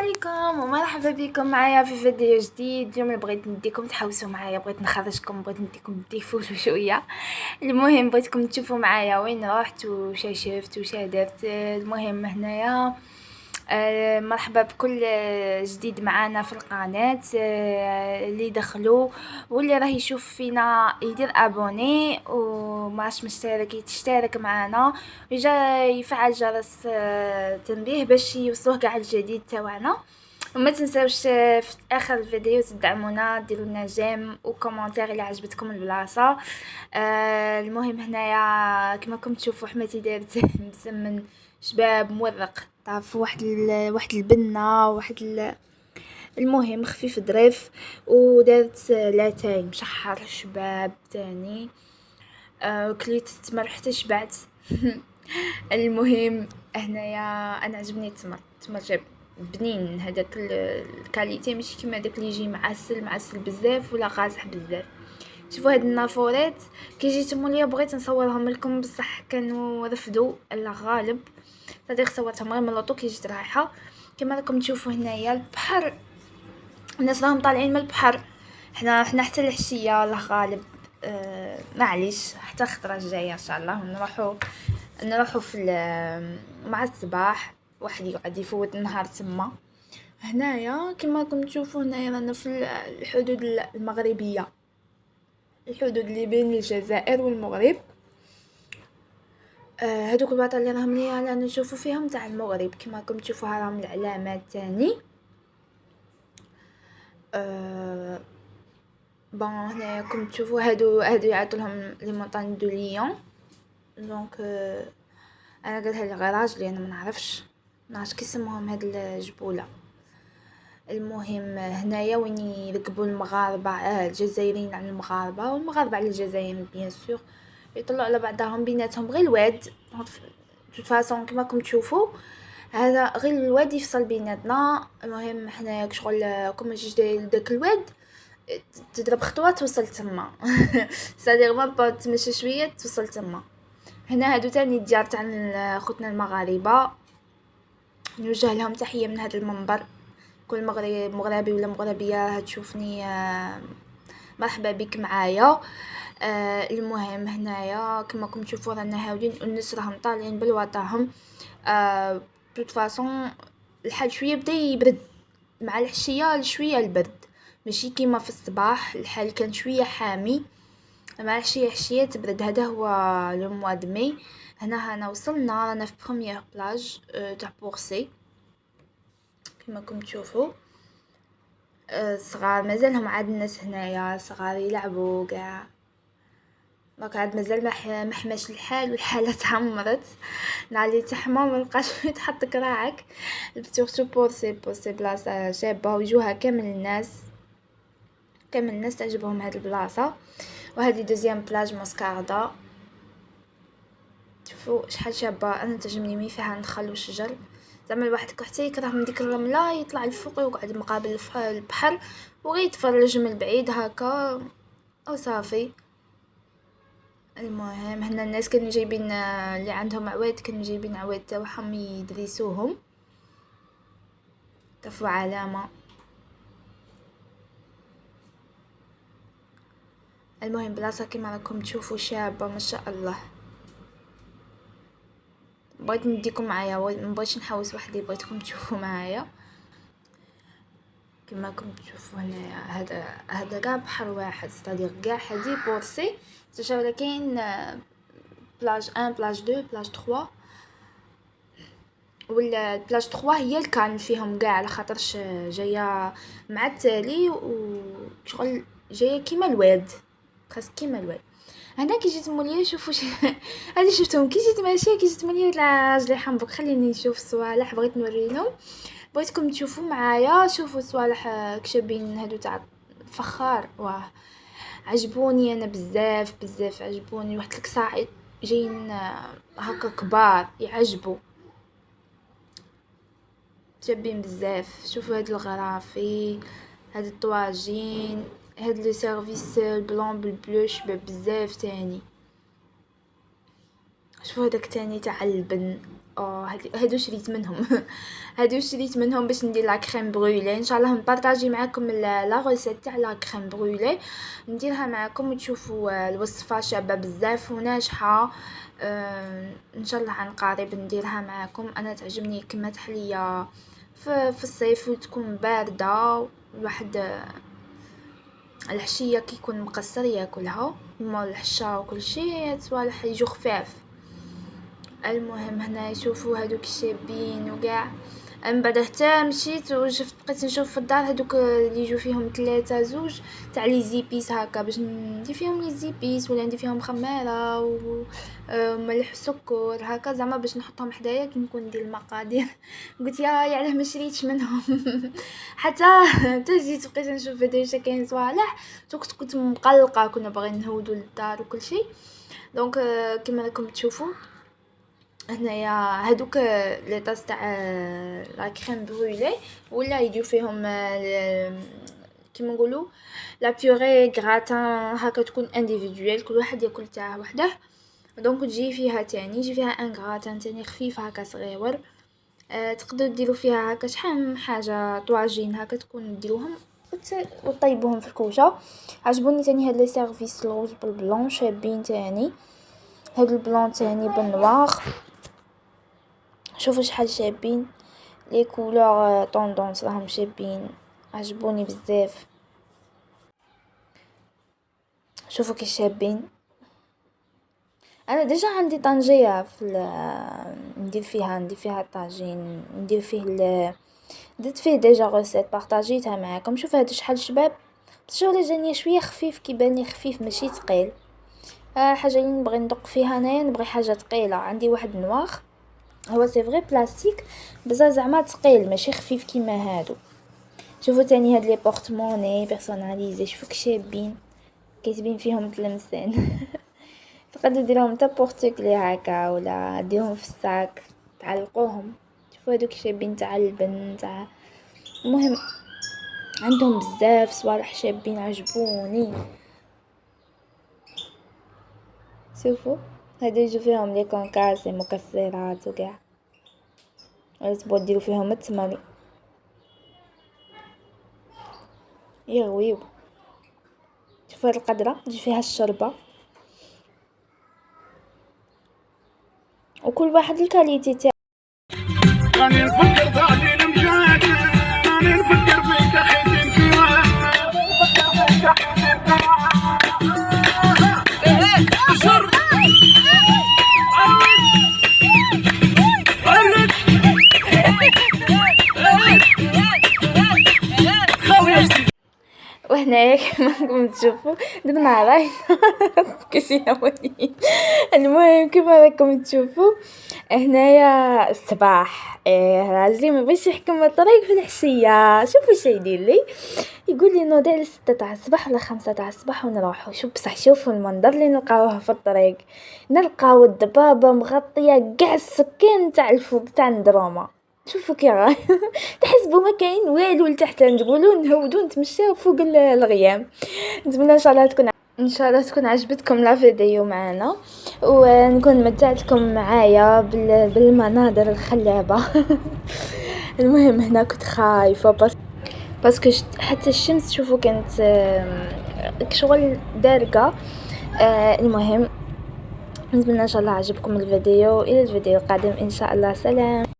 عليكم ومرحبا بكم معايا في فيديو جديد. اليوم بغيت نديكم تحوسوا معايا، بغيت نخرجكم، بغيت نديكم تفوتوا شويه. المهم بغيتكم تشوفوا معايا وين رحت وش شفت وش درت. المهم هنايا مرحبا بكل جديد معانا في القناة. اللي دخلوا واللي راه يشوف فينا يدير ابوني وماش مشترك يتشترك معانا ويجا يفعل جرس تنبيه باش يوصلوه كاع الجديد تاعنا. وما تنساوش في اخر الفيديو تدعمونا، ديروا لنا جيم وكومونتير الى عجبتكم البلاصه. المهم هنايا كما راكم تشوفوا حماتي دارت مسمن شباب مورق طاف واحد البنه المهم خفيف ظريف، ودارت لاتاي مشحر شباب تاني. كليت التمر حتى شبعت. المهم هنايا انا عجبني التمر جاب بنين، هذاك الكاليتي ماشي كيما داك اللي يجي معسل بزاف ولا قاصح بزاف. شوفوا هاد النافورات كي جيت موليا بغيت نصورهم لكم بصح كانوا رفضوا الله غالب، صديق صورتهم غير من لوطو كي جيت رايحه. كما راكم تشوفوا هنايا البحر، الناس راهم طالعين من البحر. حنا حتى العشيه الله غالب. معليش حتى الخطره الجايه ان شاء الله نروحوا في مع الصباح واحد يقعد يفوت النهار تما. هنايا كما راكم تشوفوا هنايا رانا في الحدود المغربيه، الحدود اللي بين الجزائر والمغرب. هذوك البلاطه اللي راهم ليا لا نشوفوا فيهم تاع المغرب، كما راكم تشوفوا راهم العلامات تاني. بون هنايا راكم تشوفوا هادو يعيطوا لهم لي مونطاني دو ليون. دونك انا قالها لي غراج لي انا ما نعرفش كي يسموهم هاد الجبوله. المهم هنايا وين يركبوا المغاربه الجزائريين على المغاربه والمغاربه على الجزائريين بيان سور، يطلعوا على بعضهم بيناتهم غير الواد. فاصون كما راكم تشوفوا هذا غير الواد يفصل بيناتنا. المهم حنا شغل كما جيت داك الواد تضرب خطوه توصل تما. صديق ما تمشي شويه توصل تما. هنا هادو تاني الديار تاع خوتنا المغاربه، نوجه لهم تحيه من هذا المنبر. كل مغربي ولا مغربيه تشوفني مرحبا بك معايا. المهم هنايا كما راكم تشوفوا رانا هاودين الناس راهم طالعين بالوطاهم. بوت فاصون الحال شويه بدا يبرد مع العشيه، شويه البرد ماشي كيما في الصباح. الحال كان شويه حامي مع العشيه تبرد. هذا هو لو موا د مي. هنا وصلنا رانا في بروميير بلاج تاع بورسي كما راكم تشوفوا. صغار مازالهم عاد الناس هنايا صغار يلعبوا كاع، دونك عاد مازال ما حماش الحال والحاله تعمرت. نعلي تحمى ما بقاش تحط كراعك. سورتو بورسي بلاصه شابه وجوها كامل الناس تعجبهم هاد البلاصه. وهذه دوزيام بلاج موسكاردا، شوفوا شحال شابه. انا تعجبني مي فيها نخل وشجر، زعما الواحد حتى يكره من ديك الرمله يطلع لفوق ويقعد مقابل البحر وغير يتفرج من بعيد هكا وصافي. المهم هنا الناس كانوا جايبين اللي عندهم عواد كانوا جايبين عواد تاعهم يدرسوهم طفوا علامه. المهم بلاصه كما راكم تشوفوا شابه ما شاء الله. بغيت نديكم معايا، ما بغيتش نحوس وحدي، بغيتكم تشوفوا معايا. كما راكم تشوفوا هنايا هذا كاع بحر واحد، استادير كاع هذه بورسي تشوفوا كاين بلاج 1 بلاج 2 بلاج 3 ولا بلاج 3 هي الكان فيهم كاع على خاطرش جايه مع التالي وشغل جايه كيما الواد خاص كيما الواد. هنا كي جيت موليه شوفوا هذه شفتهم كي جيت ماشيه كي جيت موليه راجلي حنبك خليني نشوف الصوالح بغيت نوريهم، بغيتكم تشوفوا معايا. شوفوا صوالح كشابين هادو تاع فخار، واه عجبوني انا بزاف عجبوني. واحد الكساع جايين هكا كبار يعجبوا شابين بزاف. شوفوا هاد الغرافي، هاد الطواجين، هاد لي سيرفيس البلون بالبلو شباب بزاف تاني. شوفوا هداك تاني تاع اللبن هادو شريت منهم هادو شريت منهم باش ندير لا كريم برويلي. ان شاء الله نبارطاجي معاكم لا ريسيت تاع لا كريم برويلي، نديرها معاكم وتشوفوا الوصفه شابه بزاف وناجحه. ان شاء الله عن قريب نديرها معاكم. انا تعجبني كما تحليه في الصيف وتكون بارده، الواحد العشيه كي يكون مقصر ياكلها وما الحشا وكل شيء صوالح يجو خفاف. المهم هنا يشوفوا هادوك الشابين وكاع. من بعد حتى مشيت وشفت بقيت نشوف في الدار هادوك اللي يجوا فيهم 3 زوج تاع لي زيبيس هكا باش ندير فيهم لي زيبيس ولا ندير فيهم خماره وملح وسكر هكا زعما باش نحطهم حدايا كي نكون ندير المقادير. قلت يا علاه ما شريتش منهم حتى جيت بقيت نشوف هادو كاين صوالح كنت مقلقه، كنا باغيين نهودوا للدار وكل شيء. دونك كما راكم تشوفوا هنايا هادوك لي طاس تاع لا كريم برويلي ولا يجيو فيهم كيما نقولوا لا بيوري غراتان هكا تكون انديفيدويل كل واحد ياكل تاعه وحده. دونك تجي فيها ان غراتان تاني خفيف هكا صغيور. تقدروا ديروا فيها هكا شحال حاجه طواجين هكا تكون ديروهم وطيبوهم في الكوشه. عجبوني تاني هاد لي سيرفيس الروج بالبلون شابين تاني، هاد البلون تاني بالنوار. شوفوا شحال شابين لي كولور طوندونس راهم شابين عجبوني بزاف. شوفوا كي شابين. انا ديجا عندي طنجيه في ندير فيها طاجين ندير فيه درت فيه ديجا ريسيت بارطاجيتها معاكم. شوف هذا شحال شباب بس ولا جاني شويه خفيف كيبان لي خفيف ماشي ثقيل. حاجه اللي نبغي ندق فيها انايا نبغي حاجه ثقيله. عندي واحد نوار هو سي فري بلاستيك بزاف زعما ثقيل ماشي خفيف كيما هادو. شوفوا تاني هاد لي بورتموني بيرسوناليزي شوفوا كشابين كايتبين فيهم تلمسان تقدروا ديروهم تا بورتكلي هكا ولا ديرهم في الساك تعلقوهم. شوفوا هادوك شابين تاع البن تاع. المهم عندهم بزاف صوالح شابين عجبوني. شوفوا هادو يجو فيهم لي كونكاس لي مكسرات وكاع ولا تبغوا ديروا فيهم التمر يغويو. شوفوا هاد القدره تجي فيها الشربه وكل واحد الكاليتي تاعو. راني نفكر ضاعتي المشاهد راني نفكر فيك اخي انت وهنايا كما راكم تشوفوا درنا راي كشي هوني. المهم كما راكم تشوفوا هنايا الصباح راجلي ما بغيش يحكم الطريق في العشيه. شوفوا اش يدير لي يقول لي نوضي على 6 تاع الصباح ولا 5 تاع الصباح ونروحوا. شوف بصح شوفوا المنظر اللي نلقاوه في الطريق نلقاو الدبابه مغطيه كاع السكان تاع الفوق تاع الدرومه. شوفوا كي راهي تحسبوا ما كاين والو لتحت نقولوا نهودو نتمشاو فوق الغيام. نتمنى ان شاء الله تكون عجبتكم لا فيديو معنا ونكون متعتكم معايا بالمناظر الخلابه. المهم هنا كنت خايفه باسكو حتى الشمس شوفوا كانت شغل دارقه. المهم نتمنى ان شاء الله عجبكم الفيديو. الى الفيديو القادم ان شاء الله. سلام.